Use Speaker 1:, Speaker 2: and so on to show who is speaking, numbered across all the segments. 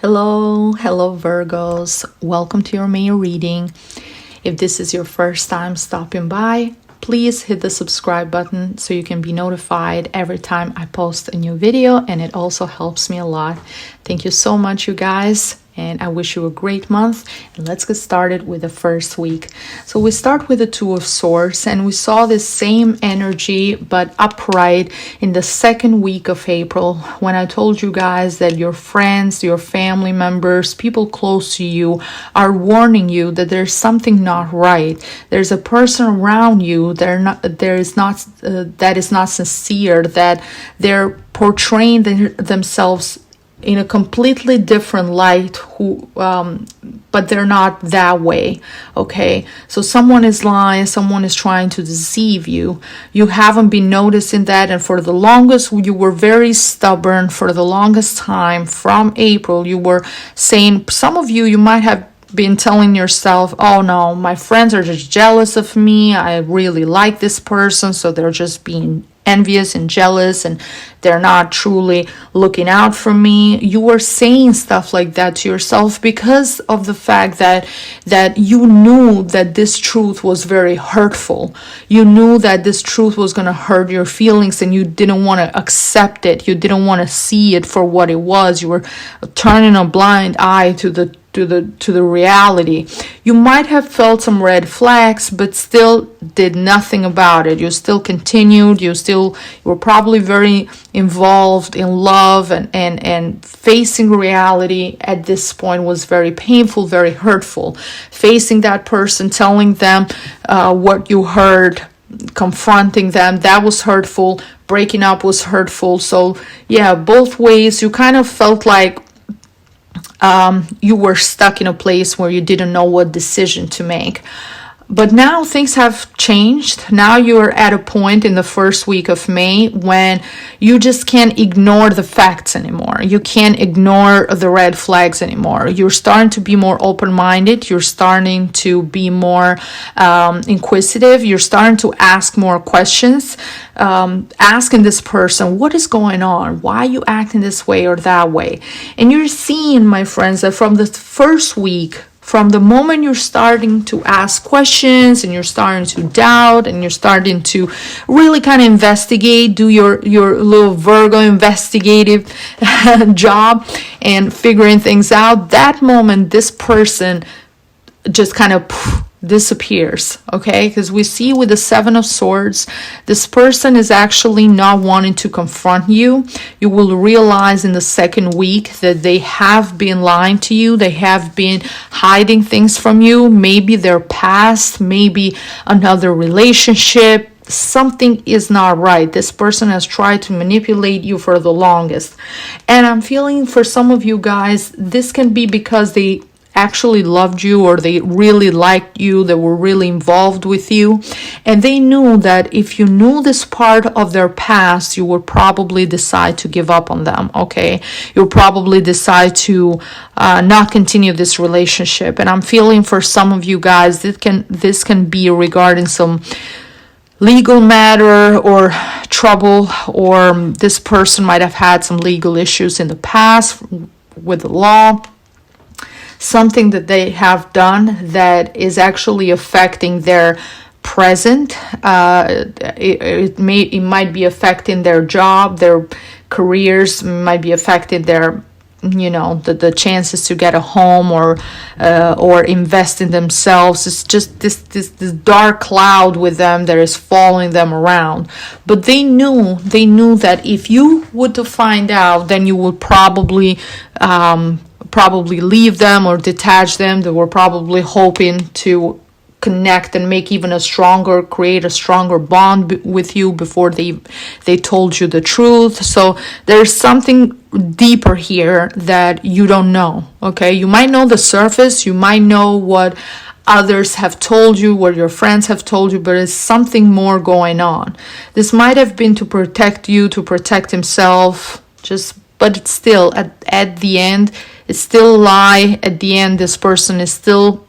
Speaker 1: Hello Virgos. Welcome to your May reading. If this is your first time stopping by, please hit the subscribe button so you can be notified every time I post a new video, and it also helps me a lot. Thank you so much, you guys, and I wish you a great month. And let's get started with the first week. So we start with the Two of Swords, and we saw this same energy but upright in the second week of April, when I told you guys that your friends, your family members, people close to you are warning you that there's something not right. There's a person around you that is not sincere, that they're portraying themselves in a completely different light, but they're not that way. Okay, so someone is lying, someone is trying to deceive you. You haven't been noticing that, and for the longest you were very stubborn. For the longest time from April, you were saying, some of you might have been telling yourself, oh no, my friends are just jealous of me, I really like this person, so they're just being envious and jealous, and they're not truly looking out for me. You were saying stuff like that to yourself because of the fact that you knew that this truth was very hurtful. You knew that this truth was going to hurt your feelings, and you didn't want to accept it. You didn't want to see it for what it was. You were turning a blind eye to the reality. You might have felt some red flags, but still did nothing about it. You still continued. You were probably very involved in love, and facing reality at this point was very painful, very hurtful. Facing that person, telling them what you heard, confronting them, that was hurtful. Breaking up was hurtful. So yeah, both ways you kind of felt like you were stuck in a place where you didn't know what decision to make. But now things have changed. Now you're at a point in the first week of May when you just can't ignore the facts anymore. You can't ignore the red flags anymore. You're starting to be more open-minded. You're starting to be more inquisitive. You're starting to ask more questions. Asking this person, what is going on? Why are you acting this way or that way? And you're seeing, my friends, that from the first week, from the moment you're starting to ask questions and you're starting to doubt and you're starting to really kind of investigate, do your little Virgo investigative job and figuring things out, that moment this person just kind of disappears. Okay, because we see with the Seven of Swords, this person is actually not wanting to confront you. You will realize in the second week that they have been lying to you. They have been hiding things from you, maybe their past, maybe another relationship. Something is not right. This person has tried to manipulate you for the longest, and I'm feeling for some of you guys, this can be because they actually loved you, or they really liked you, they were really involved with you, and they knew that if you knew this part of their past, you would probably decide to give up on them. Okay, you'll probably decide to not continue this relationship. And I'm feeling for some of you guys, this can be regarding some legal matter or trouble, or this person might have had some legal issues in the past with the law. Something that they have done that is actually affecting their present. It might be affecting their job, their careers, might be affecting their, the chances to get a home or invest in themselves. It's just this dark cloud with them that is following them around. But they knew that if you were to find out, then you would probably leave them or detach them. They were probably hoping to connect and create a stronger bond with you before they told you the truth. So there's something deeper here that you don't know. Okay, you might know the surface, you might know what others have told you, what your friends have told you, but there's something more going on. This might have been to protect you, to protect himself, but it's still at the end, it's still a lie. At the end, this person is still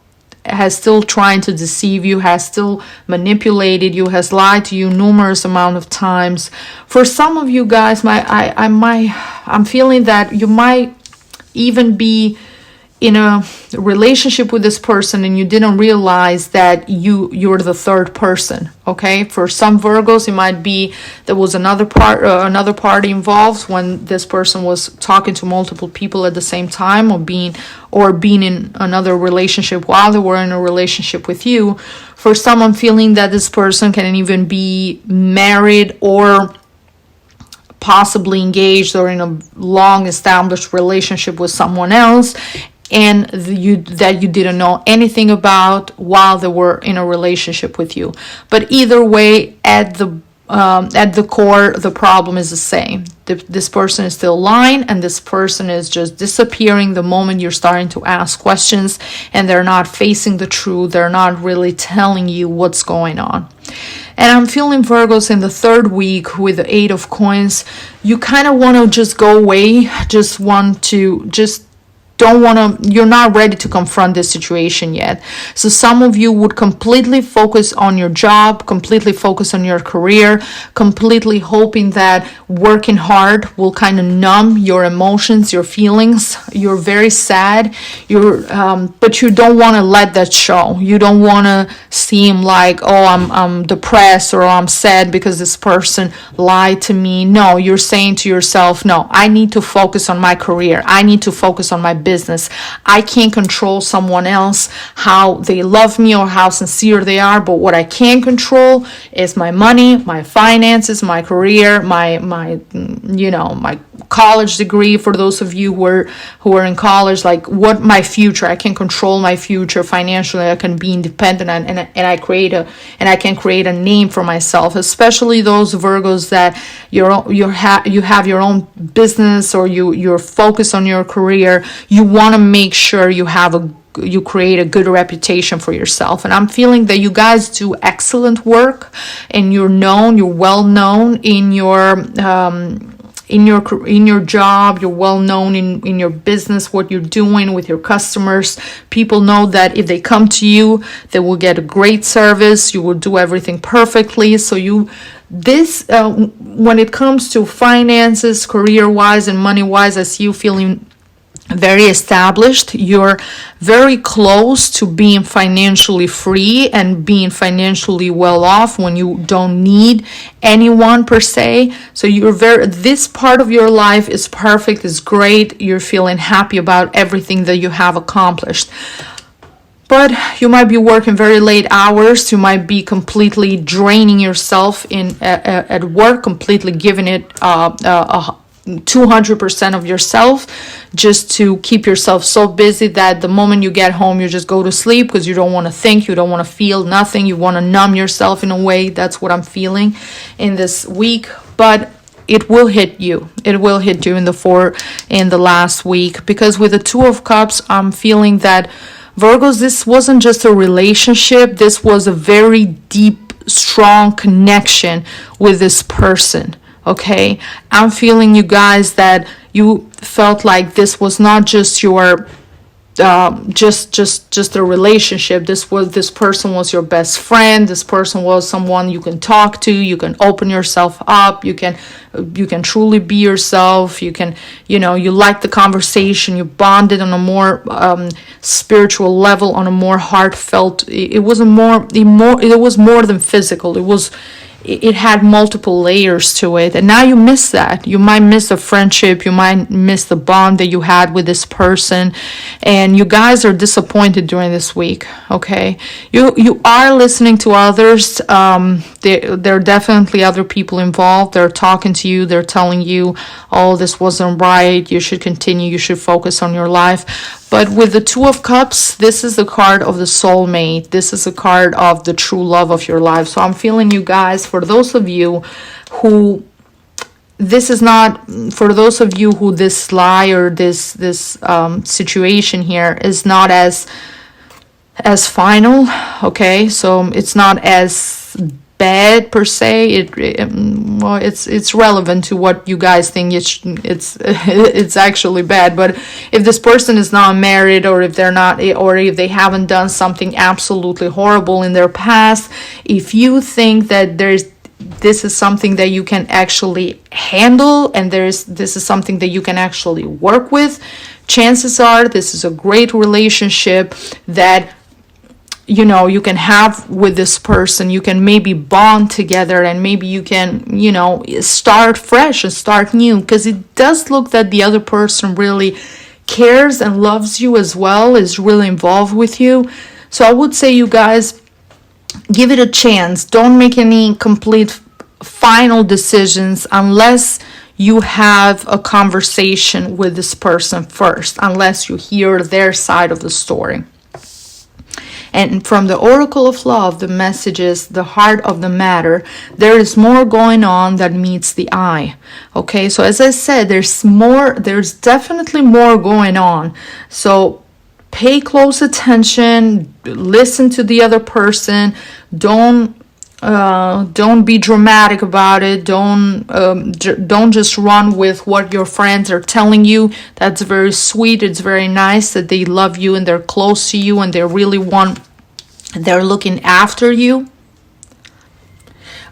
Speaker 1: trying to deceive you, has still manipulated you, has lied to you numerous amount of times. For some of you guys, I'm feeling that you might even be in a relationship with this person and you didn't realize that you're the third person. Okay, for some Virgos, it might be there was another party involved when this person was talking to multiple people at the same time, or being in another relationship while they were in a relationship with you. For some, I'm feeling that this person can even be married or possibly engaged or in a long established relationship with someone else, and that you didn't know anything about while they were in a relationship with you. But either way, at the core, the problem is the same. This person is still lying, and this person is just disappearing the moment you're starting to ask questions, and they're not facing the truth. They're not really telling you what's going on. And I'm feeling, Virgos, in the third week with the 8 of Coins, you kind of want to just go away, you're not ready to confront this situation yet. So some of you would completely focus on your job, completely focus on your career, completely hoping that working hard will kind of numb your emotions, your feelings. You're very sad, but you don't want to let that show. You don't want to seem like, oh, I'm depressed or I'm sad because this person lied to me. No, you're saying to yourself, no, I need to focus on my career. I need to focus on my business. I can't control someone else, how they love me or how sincere they are, but what I can control is my money, my finances, my career, my college degree. For those of you who are in college, like what my future, I can control my future financially. I can be independent, and I can create a name for myself. Especially those Virgos that you have your own business, or you're focused on your career. You want to make sure you create a good reputation for yourself. And I'm feeling that you guys do excellent work, and you're well known in your job. You're well known in your business, what you're doing with your customers. People know that if they come to you, they will get a great service. You will do everything perfectly. So when it comes to finances, career-wise and money-wise, I see you feeling very established. You're very close to being financially free and being financially well off when you don't need anyone per se. So this part of your life is perfect, is great. You're feeling happy about everything that you have accomplished. But you might be working very late hours. You might be completely draining yourself at work, completely giving it 200% of yourself, just to keep yourself so busy that the moment you get home, you just go to sleep because you don't want to think, you don't want to feel nothing, you want to numb yourself in a way. That's what I'm feeling in this week. But it will hit you. It will hit you in the last week, because with the 2 of Cups, I'm feeling that, Virgos, this wasn't just a relationship. This was a very deep, strong connection with this person. Okay, I'm feeling, you guys, that you felt like this was not just your just a relationship. This person was your best friend. This person was someone you can talk to. You can open yourself up. You can truly be yourself. You can, you like the conversation. You bonded on a more spiritual level, on a more heartfelt. It was more than physical. It had multiple layers to it, and now you miss that. You might miss the friendship, you might miss the bond that you had with this person, and you guys are disappointed during this week. Okay, you are listening to others. There are definitely other people involved. They're talking to you. They're telling you, oh, this wasn't right. You should continue. You should focus on your life. But with the 2 of Cups, this is the card of the soulmate. This is a card of the true love of your life. So I'm feeling, you guys, for those of you who this lie or this situation here is not as final. Okay, so it's not as bad per se. It's relevant to what you guys think it's actually bad. But if this person is not married, or if they're not, or if they haven't done something absolutely horrible in their past, if you think that this is something that you can actually handle, and this is something that you can actually work with, chances are this is a great relationship that you can have with this person. You can maybe bond together, and maybe you can start fresh and start new, because it does look that the other person really cares and loves you as well, is really involved with you. So I would say, you guys, give it a chance. Don't make any complete final decisions unless you have a conversation with this person first, unless you hear their side of the story. And from the Oracle of Love, the message is the heart of the matter. There is more going on than meets the eye. Okay, so as I said, there's definitely more going on. So pay close attention, listen to the other person. Don't be dramatic about it. Don't just run with what your friends are telling you. That's very sweet. It's very nice that they love you and they're close to you and they're looking after you.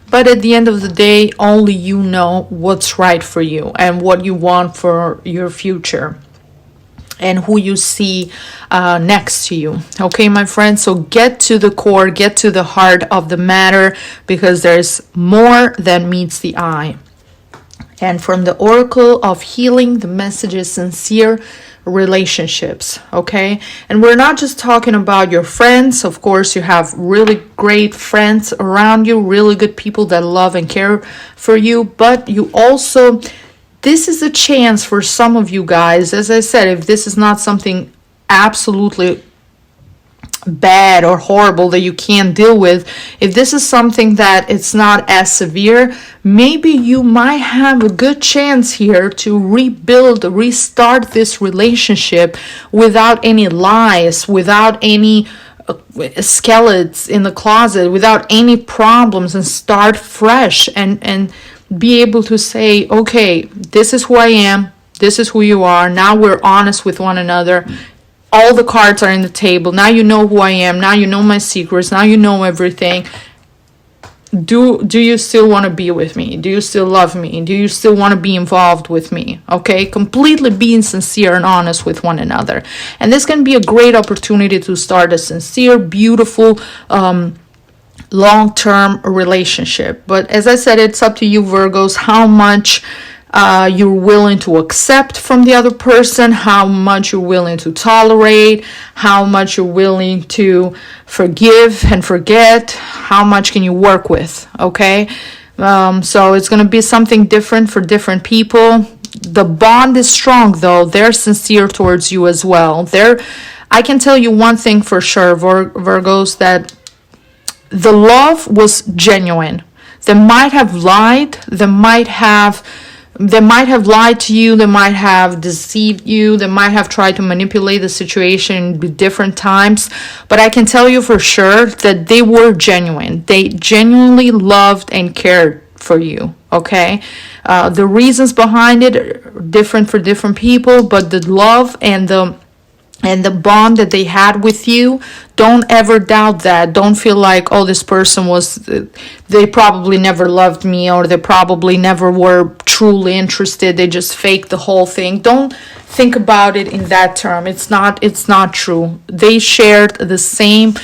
Speaker 1: But at the end of the day, only you know what's right for you and what you want for your future, and who you see next to you. Okay, my friends, so get to the core, get to the heart of the matter, because there's more than meets the eye. And from the Oracle of Healing, the message is sincere relationships. Okay, and we're not just talking about your friends. Of course, you have really great friends around you, really good people that love and care for you, but you also, this is a chance for some of you guys. As I said, if this is not something absolutely bad or horrible that you can't deal with, if this is something that it's not as severe, maybe you might have a good chance here to restart this relationship without any lies, without any skeletons in the closet, without any problems, and start fresh and be able to say, okay, this is who I am, this is who you are, now we're honest with one another, all the cards are in the table, now you know who I am, now you know my secrets, now you know everything. Do you still want to be with me? Do you still love me? Do you still want to be involved with me? Okay, completely being sincere and honest with one another. And this can be a great opportunity to start a sincere, beautiful, long-term relationship. But as I said, it's up to you, Virgos, how much you're willing to accept from the other person, how much you're willing to tolerate, how much you're willing to forgive and forget, how much can you work with. Okay, so it's going to be something different for different people. The bond is strong, though. They're sincere towards you as well. I can tell you one thing for sure, Virgos, that the love was genuine. They might have lied. They might have lied to you. They might have deceived you. They might have tried to manipulate the situation in different times. But I can tell you for sure that they were genuine. They genuinely loved and cared for you. Okay? The reasons behind it are different for different people, but the love and the bond that they had with you, don't ever doubt that. Don't feel like, oh, this person they probably never loved me, or they probably never were truly interested. They just faked the whole thing. Don't think about it in that term. It's not true. They shared the same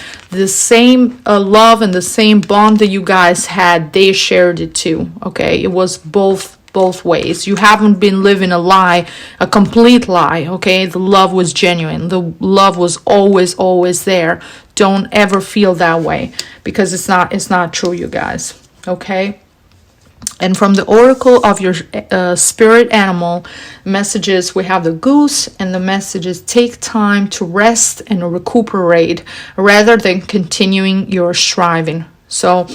Speaker 1: love and the same bond that you guys had. They shared it too. Okay, it was both ways. You haven't been living a lie, a complete lie. Okay, the love was genuine. The love was always there. Don't ever feel that way, because it's not true, you guys. Okay. And from the Oracle of your spirit animal messages, we have the goose, and the messages: take time to rest and recuperate rather than continuing your striving. So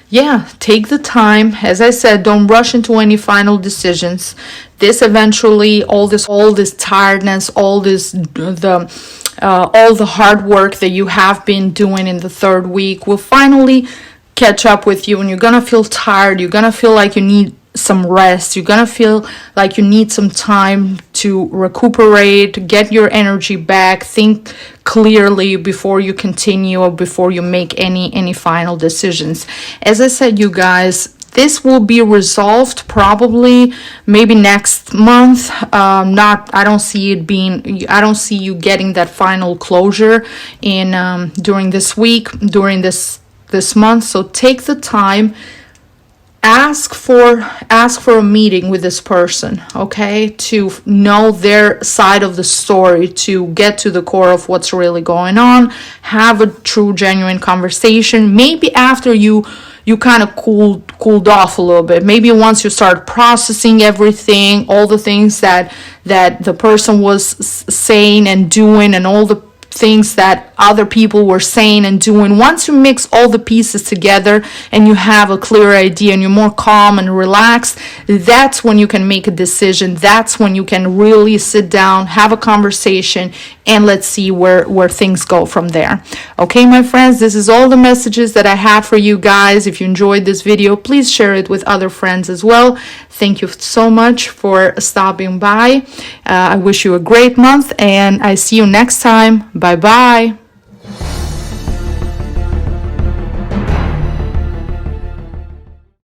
Speaker 1: yeah, take the time. As I said, don't rush into any final decisions. This eventually, all this tiredness, all the hard work that you have been doing in the third week will finally catch up with you, and you're gonna feel tired. You're gonna feel like you need some rest. You're gonna feel like you need some time to recuperate, to get your energy back, think clearly before you continue or before you make any final decisions. As I said, you guys, this will be resolved probably maybe next month. I don't see you getting that final closure in during this week, during this month. So take the time, ask for a meeting with this person, okay, to know their side of the story, to get to the core of what's really going on, have a true, genuine conversation. Maybe after you kind of cooled off a little bit, maybe once you start processing everything, all the things that the person was saying and doing, and all the things that other people were saying and doing, once you mix all the pieces together and you have a clear idea and you're more calm and relaxed, that's when you can make a decision. That's when you can really sit down, have a conversation, and let's see where things go from there. Okay, my friends, this is all the messages that I had for you guys. If you enjoyed this video, please share it with other friends as well. Thank you so much for stopping by. I wish you a great month, and I see you next time. Bye bye.